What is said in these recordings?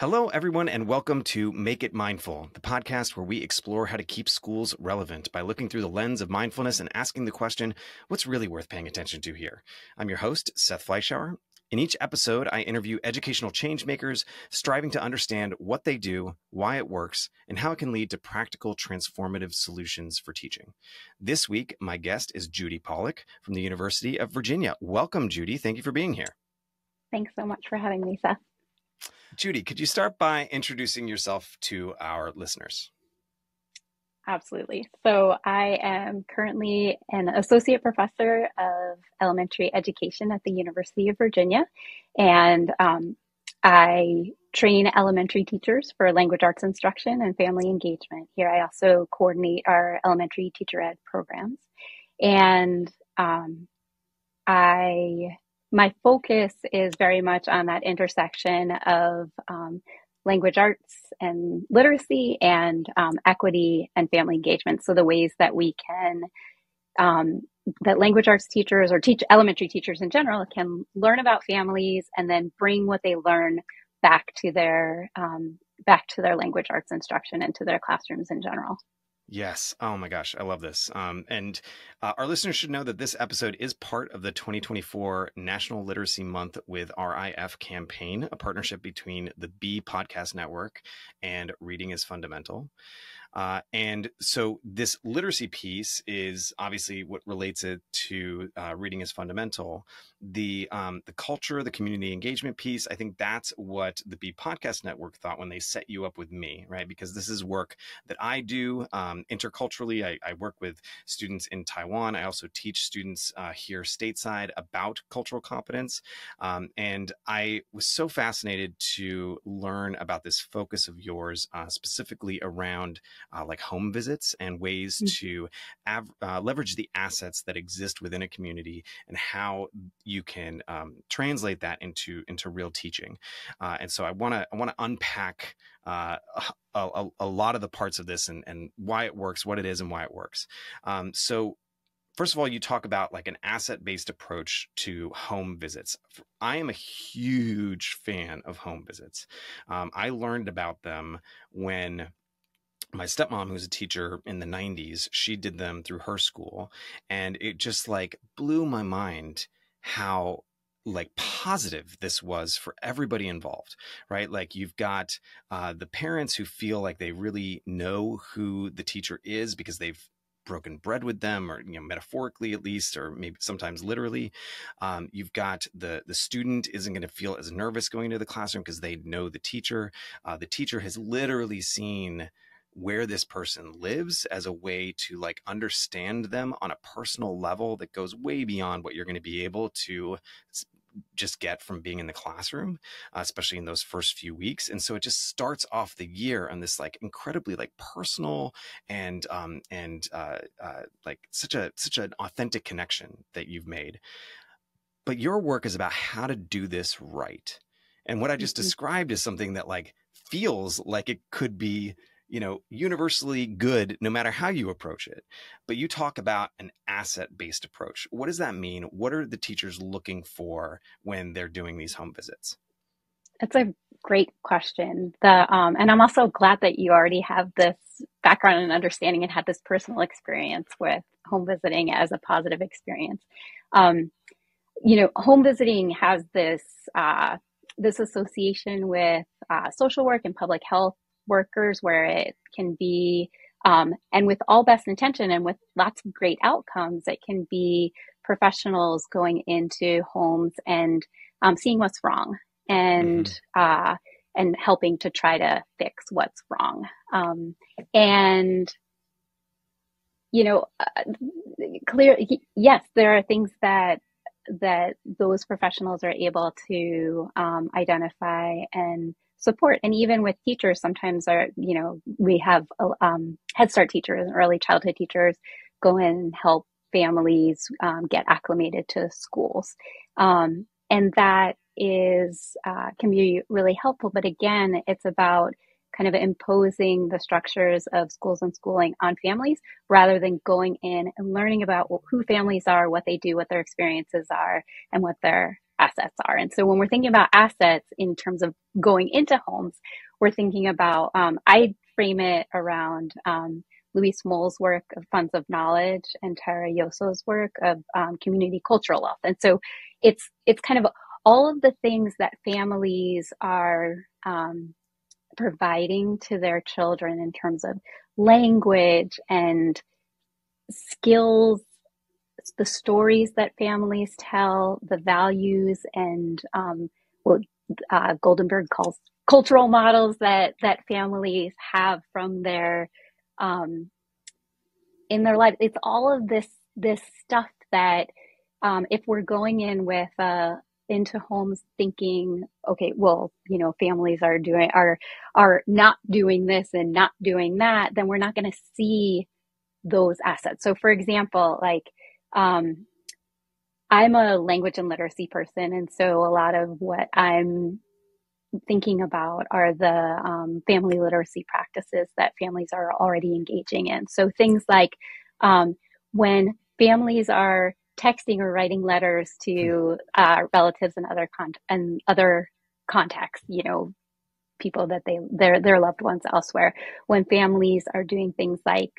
Hello, everyone, and welcome to Make It Mindful, the podcast where we explore how to keep schools relevant by looking through the lens of mindfulness and asking the question, what's really worth paying attention to here? I'm your host, Seth Fleischauer. In each episode, I interview educational change makers striving to understand what they do, why it works, and how it can lead to practical, transformative solutions for teaching. This week, my guest is Judy Paulick from the University of Virginia. Welcome, Judy. Thank you for being here. Thanks so much for having me, Seth. Judy, could you start by introducing yourself to our listeners? Absolutely. So I am currently an associate professor of elementary education at the University of Virginia, and I train elementary teachers for language arts instruction and family engagement. Here I also coordinate our elementary teacher ed programs, and my focus is very much on that intersection of language arts and literacy and equity and family engagement. So the ways that we can, that language arts teachers or elementary teachers in general can learn about families and then bring what they learn back to their language arts instruction and to their classrooms in general. Yes. Oh my gosh. I love this. And our listeners should know that this episode is part of the 2024 National Literacy Month with RIF campaign, a partnership between the B Podcast Network and Reading is Fundamental. And so this literacy piece is obviously what relates it to Reading is Fundamental. The culture, the community engagement piece, I think that's what the B Podcast Network thought when they set you up with me, right? Because this is work that I do interculturally. I work with students in Taiwan. I also teach students here stateside about cultural competence. And I was so fascinated to learn about this focus of yours, specifically around like home visits and ways to leverage the assets that exist within a community and how you can translate that into real teaching. And so I want to unpack a lot of the parts of this and why it works, what it is, and why it works. So first of all, you talk about like an asset-based approach to home visits. I am a huge fan of home visits. I learned about them when my stepmom, who's a teacher in the 90s, she did them through her school. And it just like blew my mind how like positive this was for everybody involved, right? Like you've got the parents who feel like they really know who the teacher is because they've broken bread with them, or metaphorically at least, or maybe sometimes literally. You've got the student isn't going to feel as nervous going into the classroom because they know the teacher. The teacher has literally seen where this person lives as a way to like understand them on a personal level that goes way beyond what you're going to be able to just get from being in the classroom, especially in those first few weeks. And so it just starts off the year on this like incredibly like personal and like such an authentic connection that you've made. But your work is about how to do this right. And what I just described is something that like feels like it could be universally good no matter how you approach it. But you talk about an asset-based approach. What does that mean? What are the teachers looking for when they're doing these home visits? It's a great question. And I'm also glad that you already have this background and understanding and had this personal experience with home visiting as a positive experience. Home visiting has this association with social work and public health workers, where it can be, and with all best intention and with lots of great outcomes, it can be professionals going into homes and seeing what's wrong and helping to try to fix what's wrong. Yes, there are things that those professionals are able to identify and support. And even with teachers, sometimes we have Head Start teachers and early childhood teachers go in and help families get acclimated to schools. And that can be really helpful. But again, it's about kind of imposing the structures of schools and schooling on families rather than going in and learning about who families are, what they do, what their experiences are, and what their assets are. And so when we're thinking about assets in terms of going into homes, we're thinking about, I frame it around Louise Moll's work of Funds of Knowledge and Tara Yoso's work of community cultural wealth. And so it's kind of all of the things that families are providing to their children in terms of language and skills, the stories that families tell, the values, and what Goldenberg calls cultural models that families have from their in their life. It's all of this stuff that if we're going in with into homes thinking, okay, well, families are not doing this and not doing that, then we're not going to see those assets. So for example, like I'm a language and literacy person, and so a lot of what I'm thinking about are the family literacy practices that families are already engaging in. So things like when families are texting or writing letters to relatives and other contacts, people that their loved ones elsewhere. When families are doing things like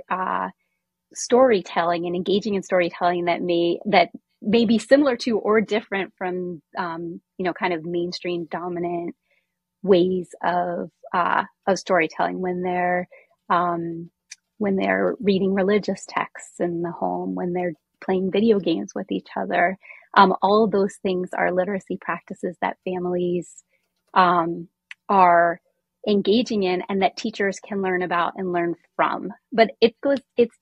storytelling and engaging in storytelling that may be similar to or different from kind of mainstream dominant ways of storytelling, when they're reading religious texts in the home, when they're playing video games with each other. All of those things are literacy practices that families are engaging in and that teachers can learn about and learn from. But it's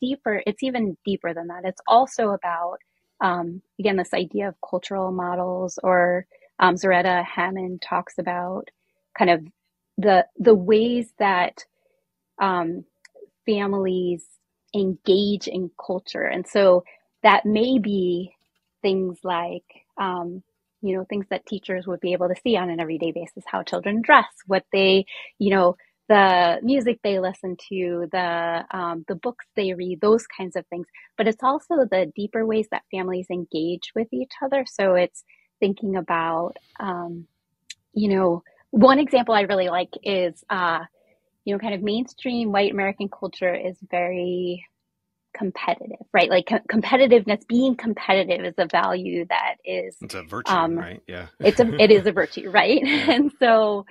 deeper. It's even deeper than that. It's also about, again, this idea of cultural models, or Zaretta Hammond talks about kind of the ways that families engage in culture. And so that may be things like, things that teachers would be able to see on an everyday basis, how children dress, what they, the music they listen to, the books they read, those kinds of things. But it's also the deeper ways that families engage with each other. So it's thinking about, one example I really like is, kind of mainstream white American culture is very competitive, right? Like competitiveness, being competitive is a value that is, it's a virtue, right? Yeah. it is a virtue, right? Yeah. And so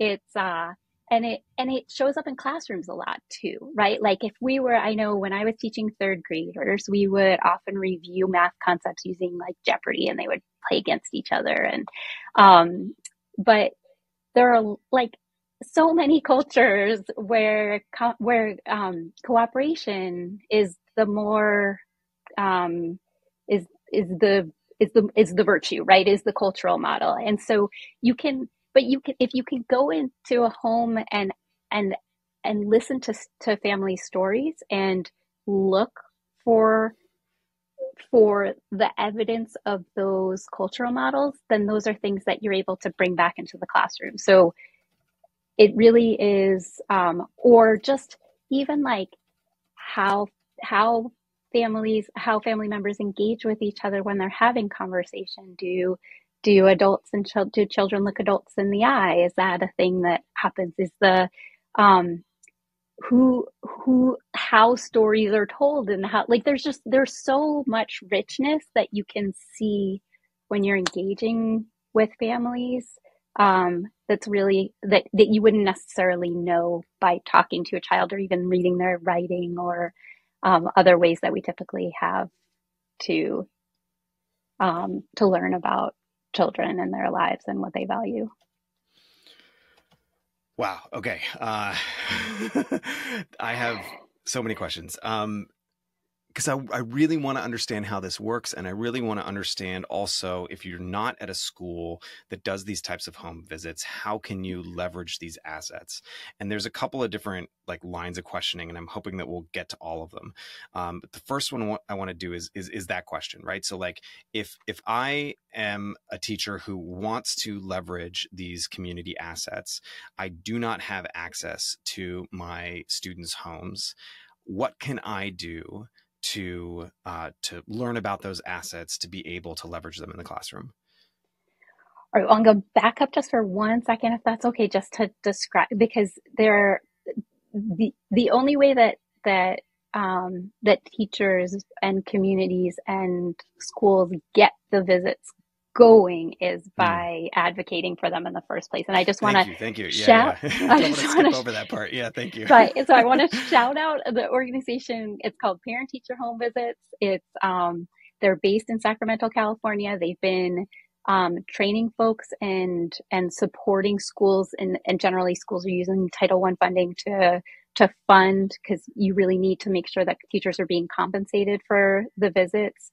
it's, and it shows up in classrooms a lot too, right? Like I know when I was teaching third graders, we would often review math concepts using like Jeopardy, and they would play against each other. And, but there are like so many cultures where cooperation is the more is the virtue, right? Is the cultural model. And so if you can go into a home and listen to family stories and look for the evidence of those cultural models, then those are things that you're able to bring back into the classroom. So it really is, or just even like how family members engage with each other when they're having conversation. Do adults and do children look adults in the eye? Is that a thing that happens? Is the how stories are told, and how, like, there's so much richness that you can see when you're engaging with families, that's really that you wouldn't necessarily know by talking to a child or even reading their writing, or other ways that we typically have to learn about children and their lives and what they value. Wow. Okay. I have so many questions. Because I really want to understand how this works. And I really want to understand also, if you're not at a school that does these types of home visits, how can you leverage these assets? And there's a couple of different like lines of questioning, and I'm hoping that we'll get to all of them. But the first one I want to do is that question, right? So like, if I am a teacher who wants to leverage these community assets, I do not have access to my students' homes. What can I do to learn about those assets, to be able to leverage them in the classroom? or I'm going to back up just for 1 second, if that's okay, just to describe, because the only way that teachers and communities and schools get the visits going is Mm. by advocating for them in the first place. And I just want Thank to you. Thank you. Yeah, shout, yeah. I Don't want just to want skip to over that part. Yeah, thank you. Right. So I want to shout out the organization. It's called Parent Teacher Home Visits. They're based in Sacramento, California. They've been training folks and supporting schools, and generally schools are using Title I funding to fund, because you really need to make sure that teachers are being compensated for the visits.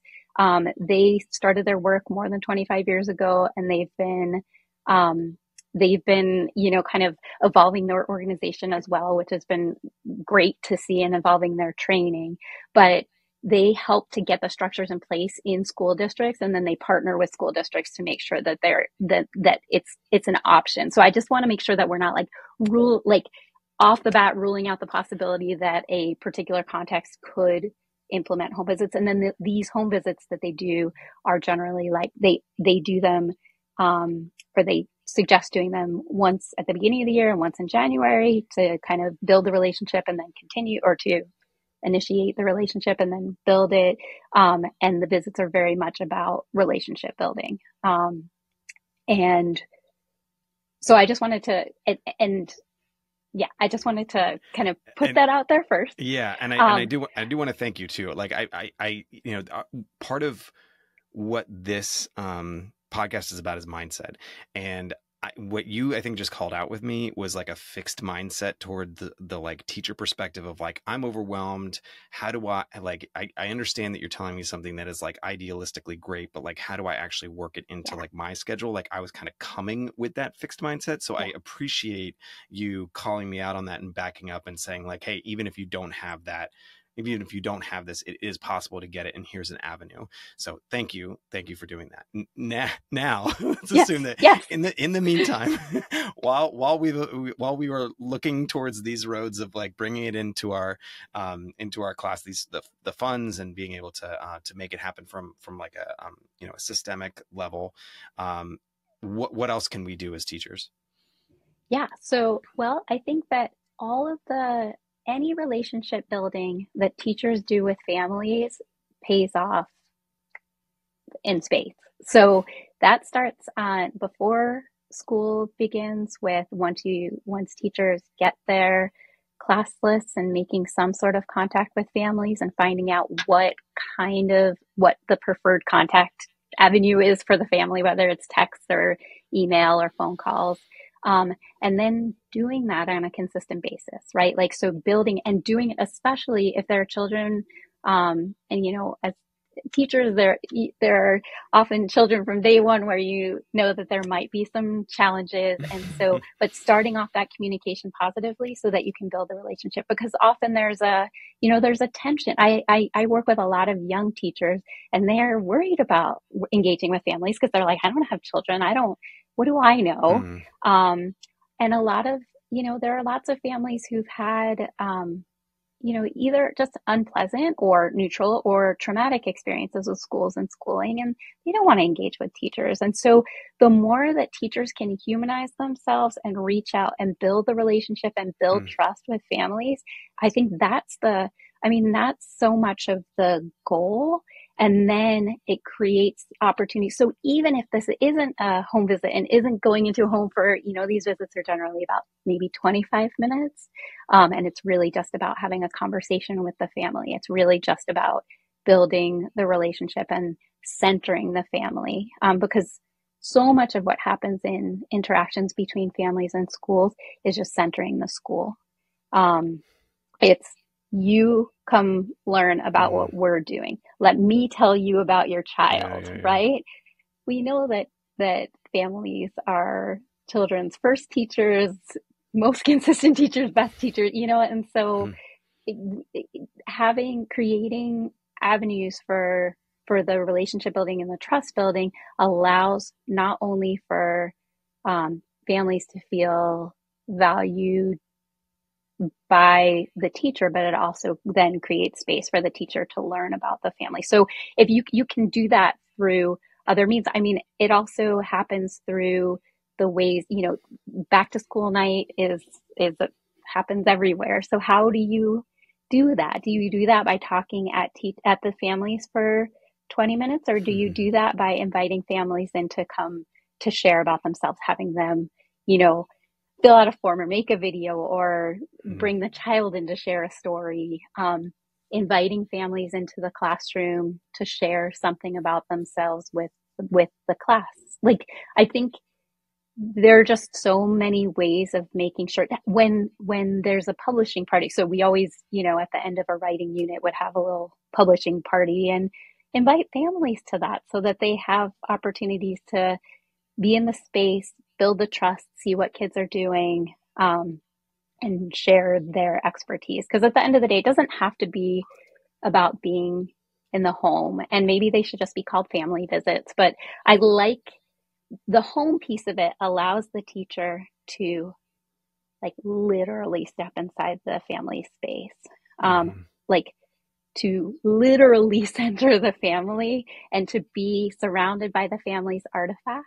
They started their work more than 25 years ago, and they've been, kind of evolving their organization as well, which has been great to see, and evolving their training. But they help to get the structures in place in school districts, and then they partner with school districts to make sure that it's an option. So I just want to make sure that we're not like off the bat ruling out the possibility that a particular context could implement home visits. And then these home visits that they do are generally like they do them, or they suggest doing them once at the beginning of the year and once in January, to kind of build the relationship and then continue, or to initiate the relationship and then build it. And the visits are very much about relationship building. And so I just wanted to, and yeah, I just wanted to kind of put And that out there first. yeah, and Um, I do want to thank you too. Like part of what this podcast is about is mindset. And what you, I think, just called out with me was like a fixed mindset toward the like teacher perspective of like, I'm overwhelmed. How do I understand that you're telling me something that is like idealistically great, but like, how do I actually work it into yeah, like my schedule? Like I was kind of coming with that fixed mindset. So yeah, I appreciate you calling me out on that and backing up and saying like, hey, even if you don't have that, even if you don't have this, it is possible to get it. And here's an avenue. So thank you. Thank you for doing that. Now let's yes, assume that yes, in the meantime, while we were looking towards these roads of like bringing it into our class, the funds, and being able to make it happen from like a systemic level. What else can we do as teachers? yeah. So, well, I think that all of any relationship building that teachers do with families pays off in space. So that starts on before school begins, with once teachers get their class lists and making some sort of contact with families and finding out what the preferred contact avenue is for the family, whether it's text or email or phone calls. And then doing that on a consistent basis, right? Like, so building and doing it, especially if there are children, and as teachers, there are often children from day one where you know that there might be some challenges, and so, but starting off that communication positively so that you can build the relationship, because often there's a tension. I work with a lot of young teachers, and they're worried about engaging with families because they're like, I don't have children, what do I know? Mm, And a lot of, there are lots of families who've had either just unpleasant or neutral or traumatic experiences with schools and schooling, and they don't want to engage with teachers. And so the more that teachers can humanize themselves and reach out and build the relationship and build mm, trust with families, I think that's so much of the goal. And then it creates opportunities. So even if this isn't a home visit and isn't going into a home for, these visits are generally about maybe 25 minutes. And it's really just about having a conversation with the family. It's really just about building the relationship and centering the family, because so much of what happens in interactions between families and schools is just centering the school. Um, it's you come learn about mm. what we're doing. Let me tell you about your Yeah, child, yeah, yeah. right? We know that families are children's first teachers, most consistent teachers, best teachers, and so Mm, creating avenues for the relationship building and the trust building allows not only for families to feel valued by the teacher, but it also then creates space for the teacher to learn about the family. So if you can do that through other means. I mean, it also happens through the ways, back to school night is happens everywhere. So how do you do that? Do you do that by talking at the families for 20 minutes, or do you do that by inviting families in to come to share about themselves, having them, you know, fill out a form or make a video or bring the child in to share a story, inviting families into the classroom to share something about themselves with the class. Like, I think there are just so many ways of making sure that when there's a publishing party. So we always, at the end of a writing unit would have a little publishing party and invite families to that so that they have opportunities to be in the space, build the trust, see what kids are doing, and share their expertise. Because at the end of the day, it doesn't have to be about being in the home, and maybe they should just be called family visits. But I like the home piece of it allows the teacher to like literally step inside the family space, like to literally center the family and to be surrounded by the family's artifacts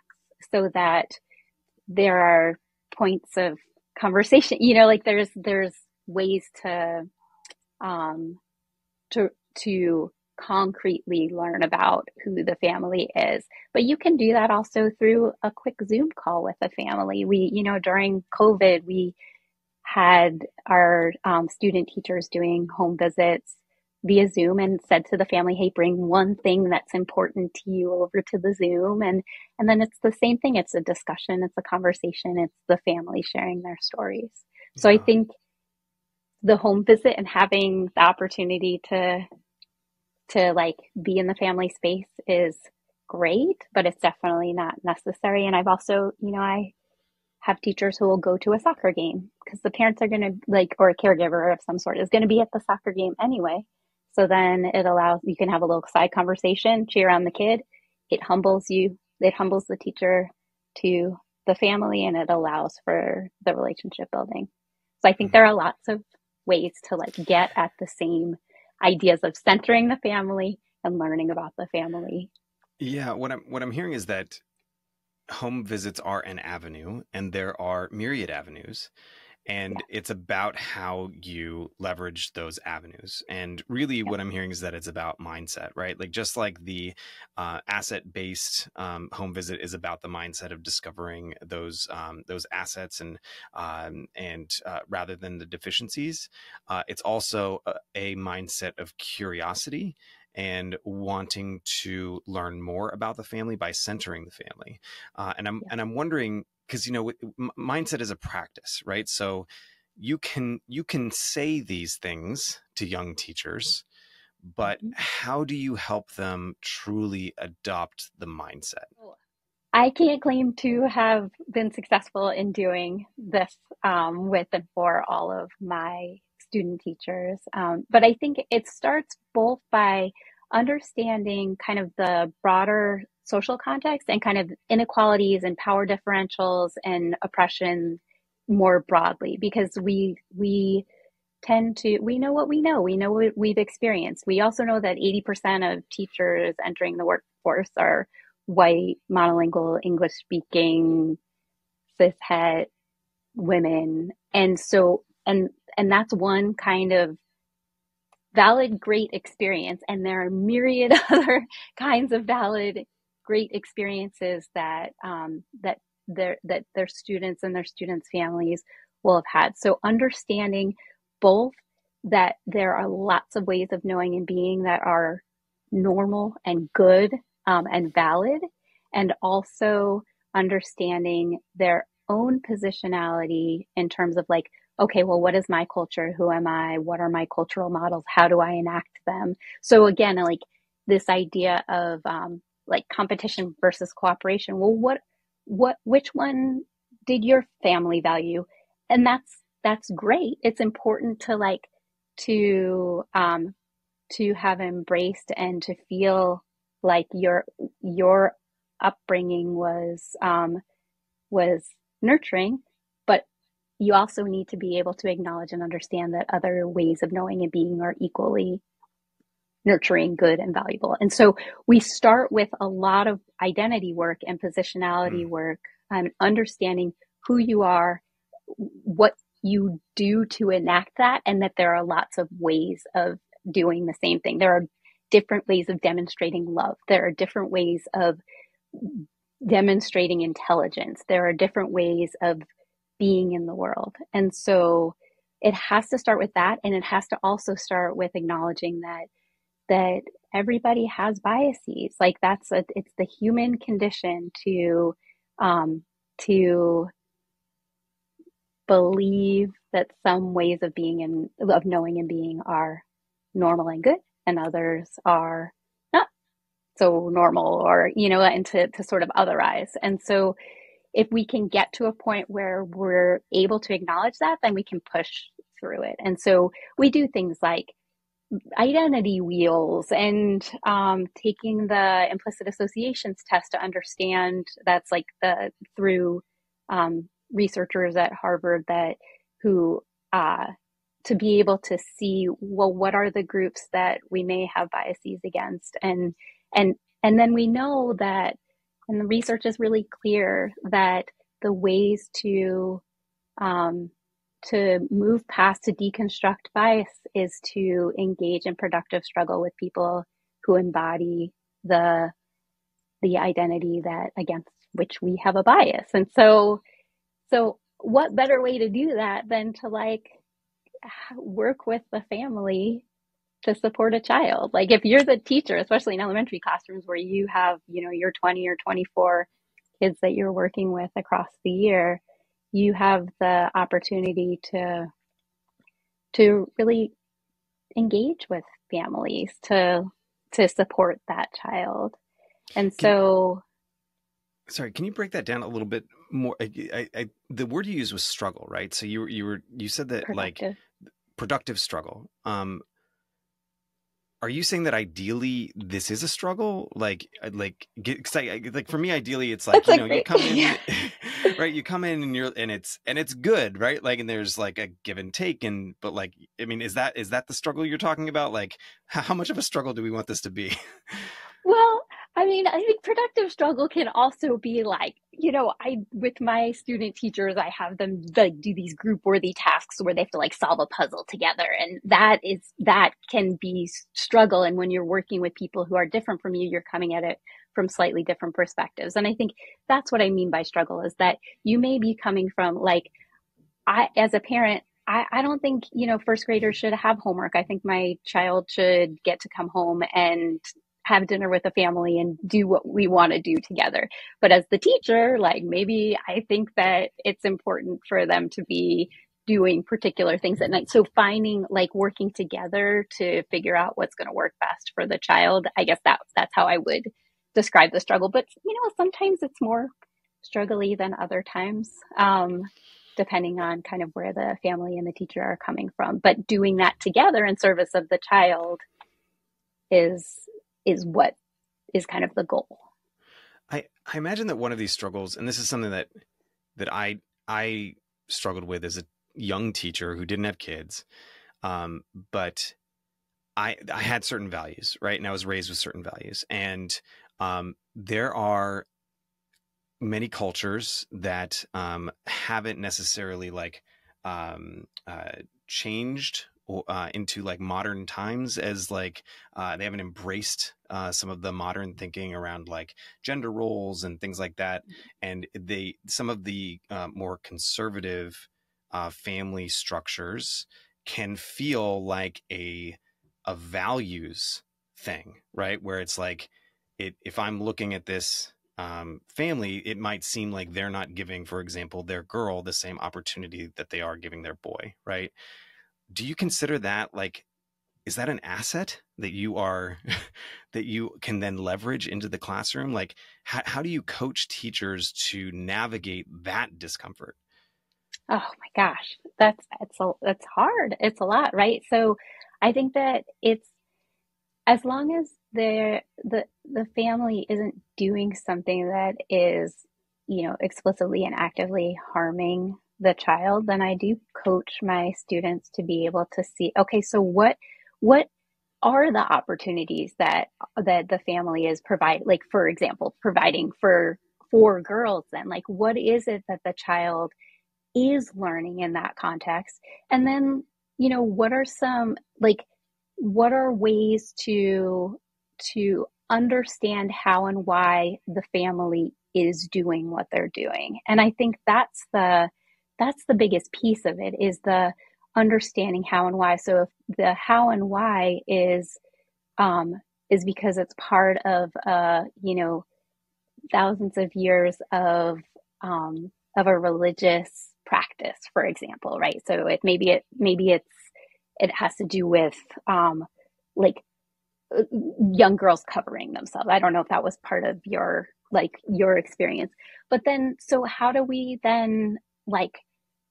so that there are points of conversation, like there's ways um, to concretely learn about who the family is. But you can do that also through a quick Zoom call with the family. During COVID, we had our student teachers doing home visits via Zoom and said to the family, hey, bring one thing that's important to you over to the Zoom. And then it's the same thing. It's a discussion. It's a conversation. It's the family sharing their stories. So I think the home visit and having the opportunity to like be in the family space is great, but it's definitely not necessary. And I've also, I have teachers who will go to a soccer game because the parents are going to or a caregiver of some sort is going to be at the soccer game anyway. So then it allows, you can have a little side conversation, cheer on the kid. It humbles you. It humbles the teacher to the family, and it allows for the relationship building. So I think there are lots of ways to like get at the same ideas of centering the family and learning about the family. Yeah, what I'm hearing is that home visits are an avenue, and there are myriad avenues, and it's about how you leverage those avenues. And really what I'm hearing is that it's about mindset, right? Like just like the asset-based home visit is about the mindset of discovering those assets and rather than the deficiencies, it's also a mindset of curiosity and wanting to learn more about the family by centering the family. And I'm wondering, because mindset is a practice, right? So you can say these things to young teachers, but how do you help them truly adopt the mindset? I can't claim to have been successful in doing this with and for all of my student teachers. But I think it starts both by understanding kind of the broader social context and kind of inequalities and power differentials and oppression more broadly, because we tend to, we know what we know what we've experienced. We also know that 80% of teachers entering the workforce are white, monolingual, English speaking, cishet women. And so, and that's one kind of valid, great experience. And there are myriad other kinds of valid, great experiences that, that their students and their students' families will have had. So understanding both that there are lots of ways of knowing and being that are normal and good, and valid, and also understanding their own positionality in terms of like, okay, well, what is my culture? Who am I? What are my cultural models? How do I enact them? So again, like this idea of like competition versus cooperation. Well, which one did your family value? And that's great. It's important to like to have embraced and to feel like your upbringing was nurturing, but you also need to be able to acknowledge and understand that other ways of knowing and being are equally nurturing, good, and valuable. And so we start with a lot of identity work and positionality Mm. work, understanding who you are, what you do to enact that, and that there are lots of ways of doing the same thing. There are different ways of demonstrating love. There are different ways of demonstrating intelligence. There are different ways of being in the world. And so it has to start with that. And it has to also start with acknowledging that everybody has biases. Like it's the human condition to believe that some ways of of knowing and being are normal and good, and others are not so normal, or, and to sort of otherize. And so if we can get to a point where we're able to acknowledge that, then we can push through it. And so we do things like identity wheels and taking the implicit associations test to understand. That's like through researchers at Harvard that who to be able to see, well, what are the groups that we may have biases against, and and then we know that, and the research is really clear that the ways um, to move past, to deconstruct bias, is to engage in productive struggle with people who embody the identity that against which we have a bias. And so what better way to do that than to like work with the family to support a child? Like if you're the teacher, especially in elementary classrooms where you have, your 20 or 24 kids that you're working with across the year, you have the opportunity to really engage with families to support that child. And Can, so sorry, can you break that down a little bit more? The word you used was struggle, right? So you said that like productive. productive struggle. Are you saying that ideally this is a struggle? Like for me, ideally, it's like, That's a you great come yeah. in, right? You come in and it's good, right? Like, and there's like a give and take, but like, I mean, is that the struggle you're talking about? Like, how much of a struggle do we want this to be? Well, I mean, I think productive struggle can also be like, I with my student teachers, I have them like do these group worthy tasks where they have to like solve a puzzle together. And that can be struggle. And when you're working with people who are different from you, you're coming at it from slightly different perspectives. And I think that's what I mean by struggle, is that you may be coming from like, as a parent, I don't think, first graders should have homework. I think my child should get to come home and have dinner with the family and do what we want to do together. But as the teacher, like maybe I think that it's important for them to be doing particular things at night. So finding like working together to figure out what's going to work best for the child. I guess that's how I would describe the struggle. But sometimes it's more struggly than other times. Depending on kind of where the family and the teacher are coming from. But doing that together in service of the child is what is kind of the goal. I imagine that one of these struggles, and this is something that I struggled with as a young teacher who didn't have kids, but I had certain values, right? And I was raised with certain values, and there are many cultures that haven't necessarily like changed into like modern times, as like they haven't embraced some of the modern thinking around like gender roles and things like that, and some of the more conservative family structures can feel like a values thing, right? Where it's like, if I'm looking at this family, it might seem like they're not giving, for example, their girl the same opportunity that they are giving their boy, right? Do you consider that like, is that an asset that you are that you can then leverage into the classroom? Like, how do you coach teachers to navigate that discomfort? Oh my gosh, that's hard. It's a lot, right? So I think that it's, as long as the family isn't doing something that is, explicitly and actively harming the child, then I do coach my students to be able to see, okay, so what are the opportunities that the family is provide, like for example, providing for girls, then like what is it that the child is learning in that context? And then, what are some, like, what are ways to understand how and why the family is doing what they're doing? And I think that's the biggest piece of it, is the understanding how and why. So if the how and why is because it's part of thousands of years of a religious practice, for example, right? So it has to do with like young girls covering themselves. I don't know if that was part of your experience, but then so how do we then like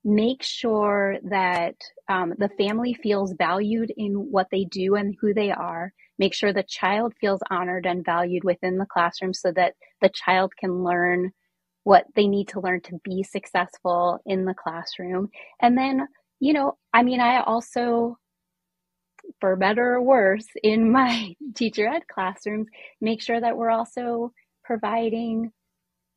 make sure that the family feels valued in what they do and who they are, make sure the child feels honored and valued within the classroom so that the child can learn what they need to learn to be successful in the classroom. And then, I mean, I also, for better or worse, in my teacher ed classrooms, make sure that we're also providing,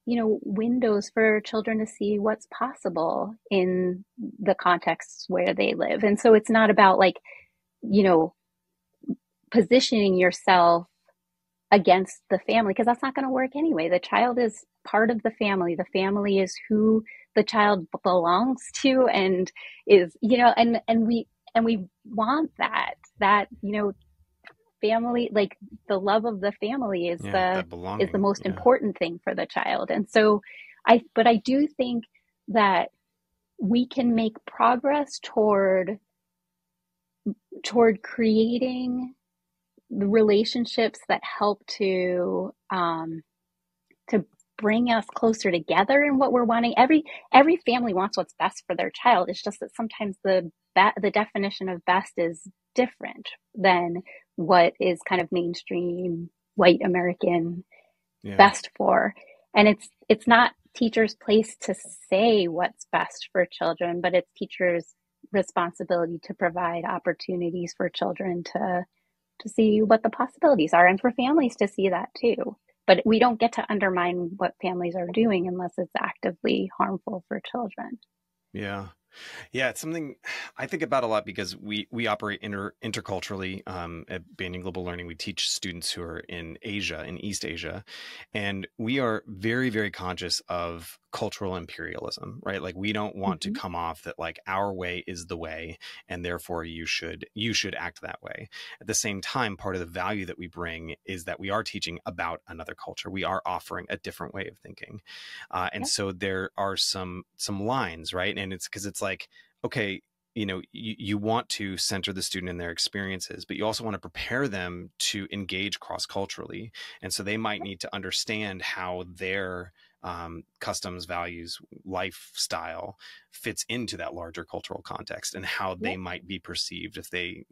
windows for children to see what's possible in the contexts where they live. And so it's not about like, you know, positioning yourself against the family, because that's not going to work anyway. The child is part of the family. The family is who the child belongs to and is, and we want that, family, like the love of the family is Yeah, the that is the belonging. most Yeah. important thing for the child. And so I do think that we can make progress toward creating the relationships that help to bring us closer together in what we're wanting. Every family wants what's best for their child. It's just that sometimes the definition of best is different than what is kind of mainstream white American Yeah. best for. And it's not teachers' place to say what's best for children, but it's teachers' responsibility to provide opportunities for children to see what the possibilities are and for families to see that too. But we don't get to undermine what families are doing unless it's actively harmful for children. Yeah. Yeah, it's something I think about a lot because we operate interculturally at Banyan Global Learning. We teach students who are in Asia, in East Asia, and we are very, very conscious of cultural imperialism, right? Like we don't want to Mm-hmm. come off that like our way is the way, and therefore you should act that way. At the same time, part of the value that we bring is that we are teaching about another culture. We are offering a different way of thinking, and Yep. so there are some lines, right? And it's because it's like, okay, you want to center the student in their experiences, but you also want to prepare them to engage cross culturally, and so they might need to understand how their customs, values, lifestyle fits into that larger cultural context, and how they Yep. might be perceived if they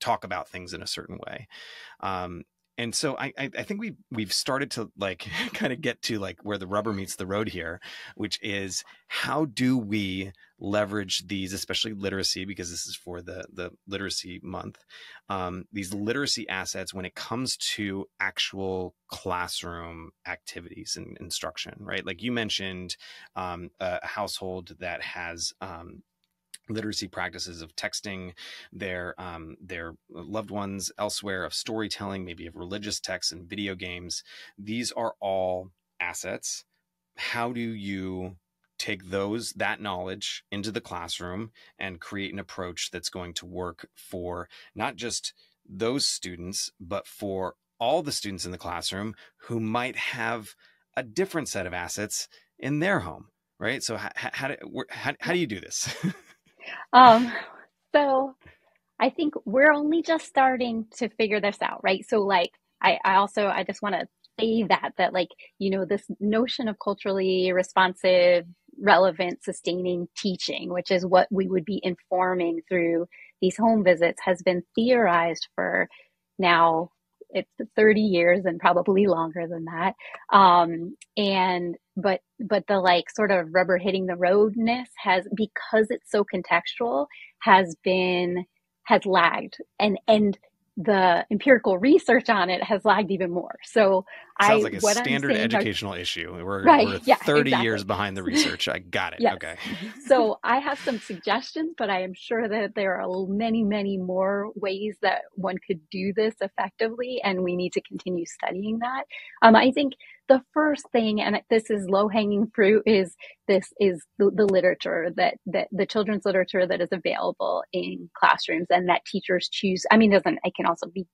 talk about things in a certain way. um, and so I think we've started to like kind of get to like where the rubber meets the road here, which is how do we leverage these, especially literacy, because this is for the literacy month, these literacy assets when it comes to actual classroom activities and instruction, right? Like you mentioned, a household that has literacy practices of texting their loved ones elsewhere, of storytelling, maybe of religious texts and video games. These are all assets. How do you take that knowledge into the classroom and create an approach that's going to work for not just those students, but for all the students in the classroom who might have a different set of assets in their home, right? So how do you do this? Um, so I think we're only just starting to figure this out, right? So like I just want to say that like, this notion of culturally responsive, relevant, sustaining teaching, which is what we would be informing through these home visits, has been theorized for now it's 30 years and probably longer than that. And but the like sort of rubber hitting the roadness has, because it's so contextual, has lagged. And the empirical research on it has lagged even more. So Sounds like a what I'm standard saying are, educational issue. right, We're yeah, 30 years exactly. behind the research. I got it. Yes. Okay. So I have some suggestions, but I am sure that there are many, many more ways that one could do this effectively, and we need to continue studying that. I think the first thing, and this is low-hanging fruit, is the literature that the children's literature that is available in classrooms and that teachers choose. I mean, it can also be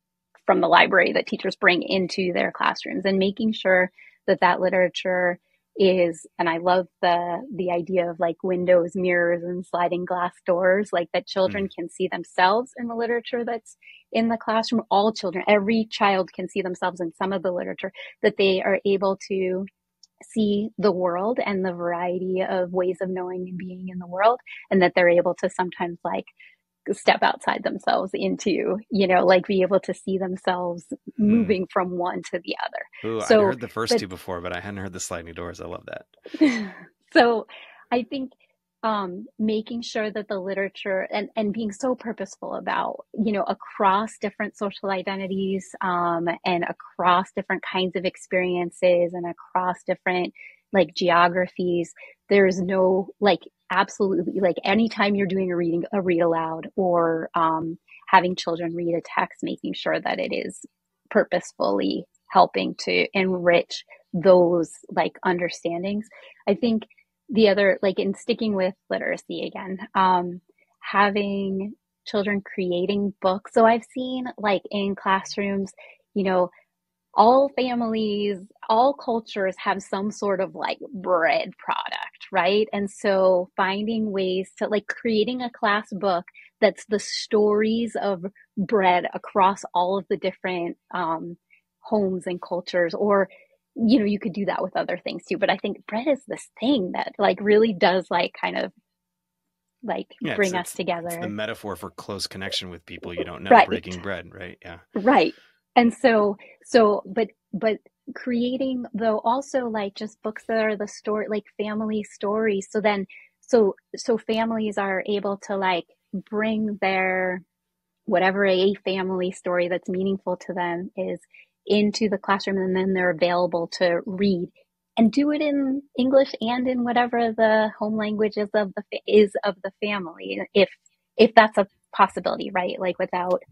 from the library that teachers bring into their classrooms, and making sure that that literature is, and I love the idea of like windows, mirrors, and sliding glass doors, like that children can see themselves in the literature that's in the classroom. All children, every child can see themselves in some of the literature, that they are able to see the world and the variety of ways of knowing and being in the world, and that they're able to sometimes like step outside themselves into, like be able to see themselves Mm. moving from one to the other. Ooh, I'd So, heard the first but two before, but I hadn't heard the sliding doors. I love that. so I think making sure that the literature and being so purposeful about, across different social identities, and across different kinds of experiences and across different like geographies, there's no like absolutely like anytime you're doing a read aloud, or having children read a text, making sure that it is purposefully helping to enrich those like understandings. I think the other, like in sticking with literacy again, having children creating books. So I've seen like in classrooms, you know, all families, all cultures have some sort of like bread product, right? And so finding ways to like creating a class book that's the stories of bread across all of the different homes and cultures, or you could do that with other things too. But I think bread is this thing that like really does like kind of like Yeah, bring us it's the together. metaphor for close connection with people you don't know, Right. breaking bread, right? Yeah. Right. And but creating though also like just books that are the story, like family stories. So then, so families are able to like bring their whatever a family story that's meaningful to them is into the classroom, and then they're available to read and do it in English and in whatever the home language is of the family, if that's a possibility, right? Like without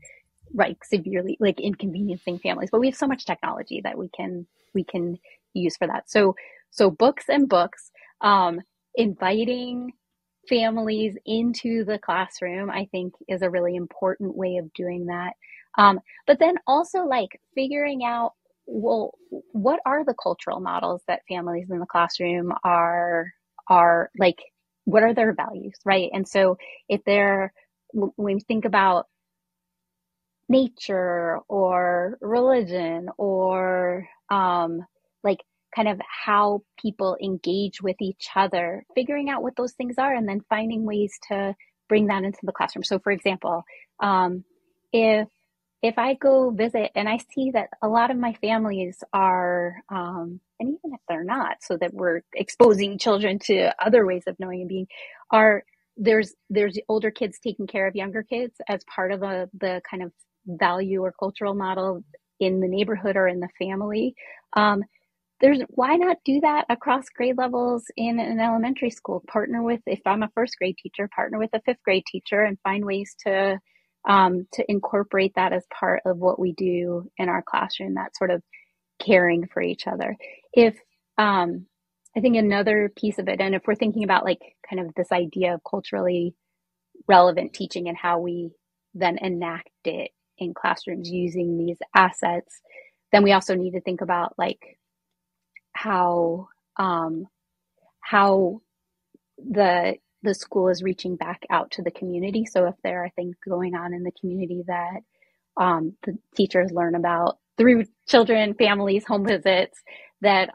right severely like inconveniencing families. But we have so much technology that we can use for that. So books and books, inviting families into the classroom, I think, is a really important way of doing that. But then also like figuring out, well, what are the cultural models that families in the classroom are like, what are their values, right? And so if they're, when we think about nature or religion, or like kind of how people engage with each other, figuring out what those things are and then finding ways to bring that into the classroom. So for example, if I go visit and I see that a lot of my families are, and even if they're not, so that we're exposing children to other ways of knowing and being, are there's older kids taking care of younger kids as part of the kind of value or cultural model in the neighborhood or in the family. There's Why not do that across grade levels in an elementary school? Partner with, if I'm a first grade teacher, partner with a fifth grade teacher and find ways to incorporate that as part of what we do in our classroom, that sort of caring for each other. If I think another piece of it, and if we're thinking about like kind of this idea of culturally relevant teaching and how we then enact it in classrooms using these assets, then we also need to think about like how how the school is reaching back out to the community. So if there are things going on in the community that the teachers learn about through children, families, home visits, that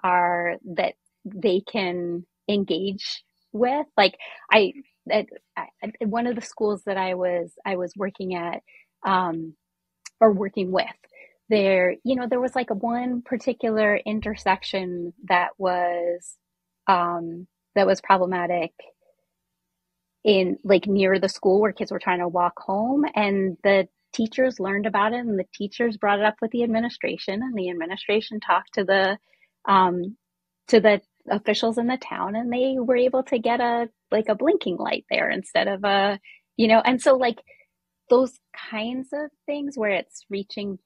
they can engage with. Like I, at one of the schools that I was working at, or working with, there was like a one particular intersection that was problematic in like near the school where kids were trying to walk home, and the teachers learned about it, and the teachers brought it up with the administration, and the administration talked to the officials in the town, and they were able to get a like a blinking light there instead of a, and so like those kinds of things where it's reaching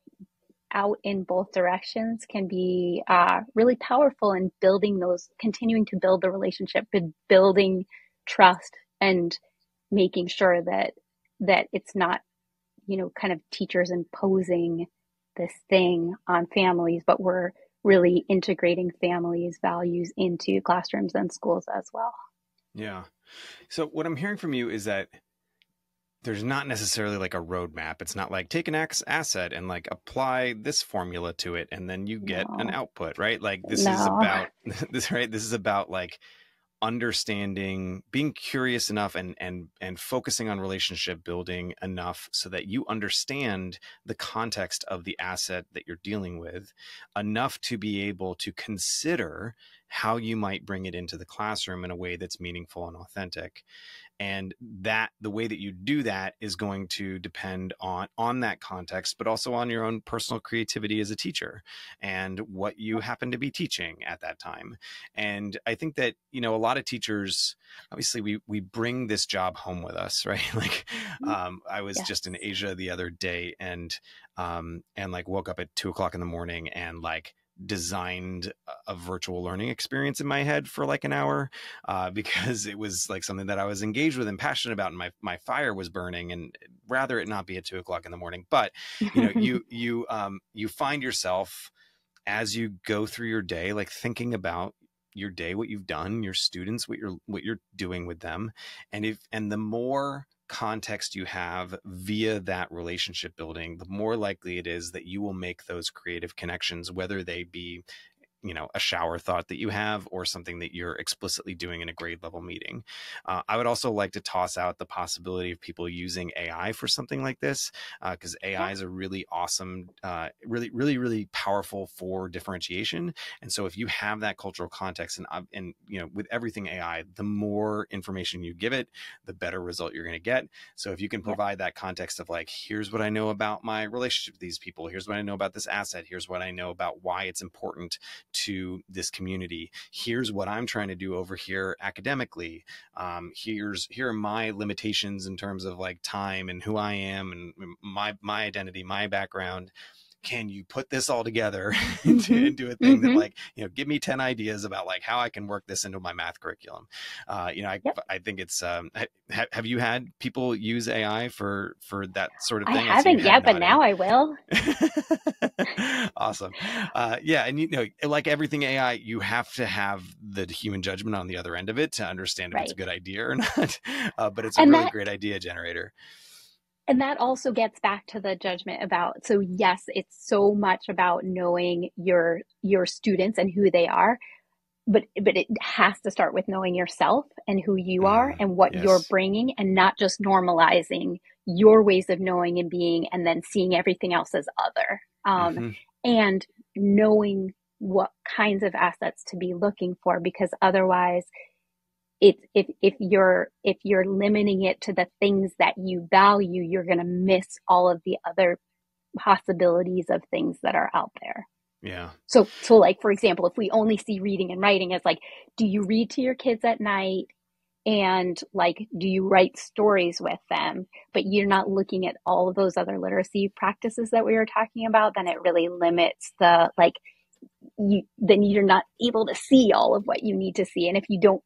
out in both directions can be really powerful in building those, continuing to build the relationship, building trust, and making sure that it's not, kind of teachers imposing this thing on families, but we're really integrating families' values into classrooms and schools as well. Yeah. So what I'm hearing from you is that there's not necessarily like a roadmap. It's not like take an asset and like apply this formula to it and then you get an No, output, right? Like this is no. about this, right? This is about like understanding, being curious enough and focusing on relationship building enough so that you understand the context of the asset that you're dealing with enough to be able to consider how you might bring it into the classroom in a way that's meaningful and authentic. And that the way that you do that is going to depend on that context, but also on your own personal creativity as a teacher and what you happen to be teaching at that time. And I think that, a lot of teachers, obviously we bring this job home with us, right? Like, I was Yes. just in Asia the other day and like woke up at 2 o'clock in the morning and like designed a virtual learning experience in my head for like an hour because it was like something that I was engaged with and passionate about, and my fire was burning, and rather it not be at 2 o'clock in the morning. But you find yourself as you go through your day, like thinking about your day, what you've done, your students, what you're doing with them, and the more context you have via that relationship building, the more likely it is that you will make those creative connections, whether they be a shower thought that you have or something that you're explicitly doing in a grade level meeting. I would also like to toss out the possibility of people using AI for something like this, because AI Yeah. is a really awesome, really, really, really powerful for differentiation. And so if you have that cultural context and with everything AI, the more information you give it, the better result you're going to get. So if you can Yep. provide that context of like, here's what I know about my relationship with these people, here's what I know about this asset, here's what I know about why it's important to this community, here's what I'm trying to do over here academically, here are my limitations in terms of like time and who I am and my identity, my background. Can you put this all together into a thing that like, give me 10 ideas about like how I can work this into my math curriculum? Yep. I think it's, have you had people use AI for that sort of I thing? I see your haven't head yet, but nodding. now I will. Awesome. Yeah. And, like everything AI, you have to have the human judgment on the other end of it to understand if it's a Right. good idea or not. But it's a And really that great idea generator. and that also gets back to the judgment about, so yes, it's so much about knowing your students and who they are, but it has to start with knowing yourself and who you are and what you're Yes. bringing, and not just normalizing your ways of knowing and being and then seeing everything else as other, Mm-hmm. and knowing what kinds of assets to be looking for, because otherwise it's if you're limiting it to the things that you value, you're going to miss all of the other possibilities of things that are out there. Yeah. So like, for example, if we only see reading and writing as like, do you read to your kids at night? And like, do you write stories with them? But you're not looking at all of those other literacy practices that we were talking about, then it really limits the, like, then you're not able to see all of what you need to see. And if you don't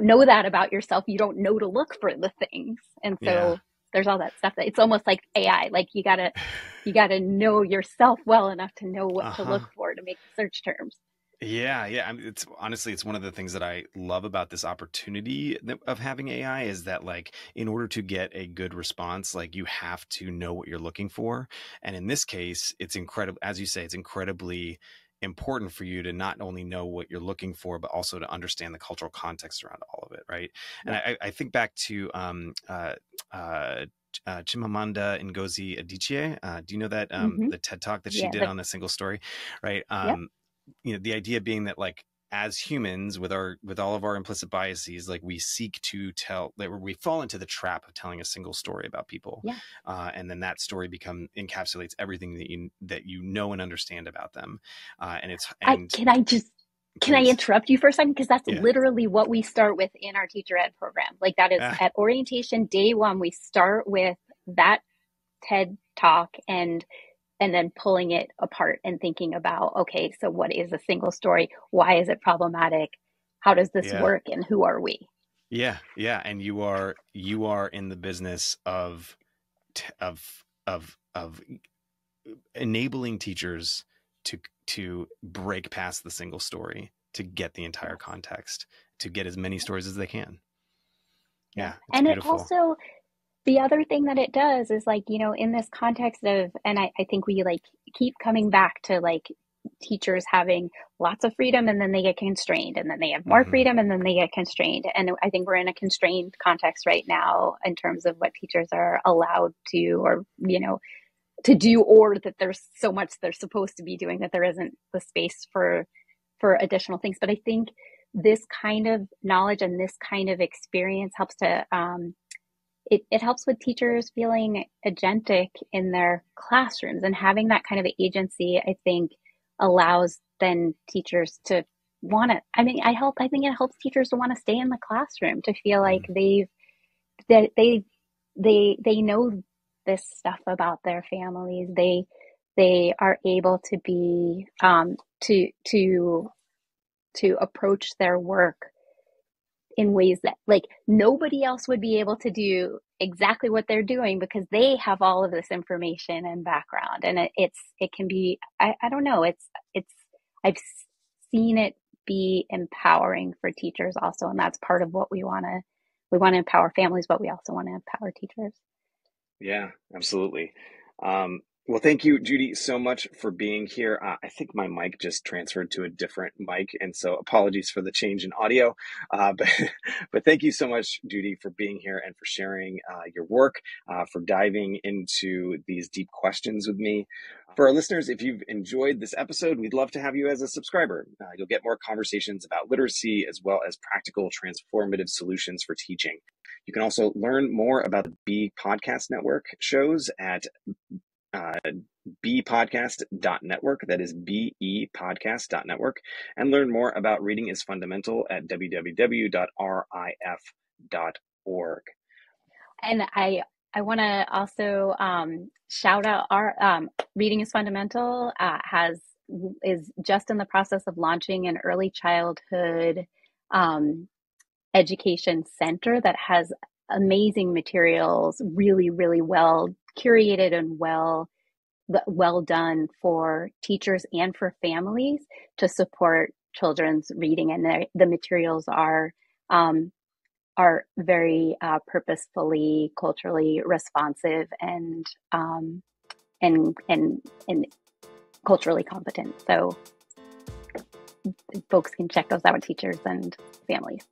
know that about yourself, you don't know to look for the things. And Yeah. so there's all that stuff that it's almost like AI. Like you gotta know yourself well enough to know what to Uh-huh. look for to make the search terms. Yeah, yeah. I mean, it's honestly, it's one of the things that I love about this opportunity of having AI is that like, in order to get a good response, like you have to know what you're looking for. And in this case, it's incredible, as you say, it's incredibly important for you to not only know what you're looking for, but also to understand the cultural context around all of it, right? And Yep. I think back to Chimamanda Ngozi Adichie. Do you know that Mm-hmm. the TED talk that she Yeah. did on a single story, right? Yep. The idea being that like as humans, with all of our implicit biases, like we seek to tell, like we fall into the trap of telling a single story about people. Yeah. And then that story encapsulates everything that you know and understand about them. Can I interrupt you for a second? Because that's Yeah. literally what we start with in our teacher ed program. Like that is at orientation day one, we start with that TED talk and then pulling it apart and thinking about, okay, so what is a single story? Why is it problematic? How does this work? And who are we? Yeah. Yeah. And you are in the business of enabling teachers to break past the single story, to get the entire context, to get as many stories as they can. Yeah. It's and beautiful. It also, the other thing that it does is like, you know, in this context of, and I think we like keep coming back to like teachers having lots of freedom and then they get constrained, and then they have more freedom and then they get constrained. And I think we're in a constrained context right now in terms of what teachers are allowed to, or, you know, to do, or that there's so much they're supposed to be doing that there isn't the space for additional things. But I think this kind of knowledge and this kind of experience helps to it helps with teachers feeling agentic in their classrooms, and having that kind of agency, I think, allows then teachers to want to, I think it helps teachers to want to stay in the classroom, to feel like they know this stuff about their families. They are able to be to approach their work in ways that like nobody else would be able to do exactly what they're doing, because they have all of this information and background. And it can be, I don't know, I've seen it be empowering for teachers also. And that's part of what we want to empower families, but we also want to empower teachers. Yeah, absolutely. Well, thank you, Judy, so much for being here. I think my mic just transferred to a different mic, and so apologies for the change in audio. But thank you so much, Judy, for being here and for sharing your work, for diving into these deep questions with me. For our listeners, if you've enjoyed this episode, we'd love to have you as a subscriber. You'll get more conversations about literacy, as well as practical transformative solutions for teaching. You can also learn more about the B Podcast Network shows at bepodcast.network. That is bepodcast.network. And learn more about Reading is Fundamental at www.rif.org. And I want to also shout out our Reading is Fundamental is just in the process of launching an early childhood education center that has amazing materials, really, really well curated and well done for teachers and for families to support children's reading. And the materials are very purposefully, culturally responsive, and culturally competent. So folks can check those out, teachers and families.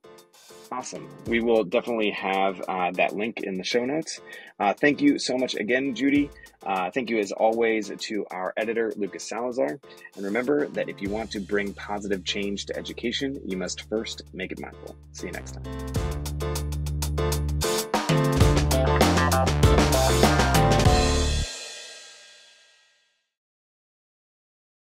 Awesome. We will definitely have that link in the show notes. Thank you so much again, Judy. Thank you as always to our editor, Lucas Salazar. And remember that if you want to bring positive change to education, you must first make it mindful. See you next time.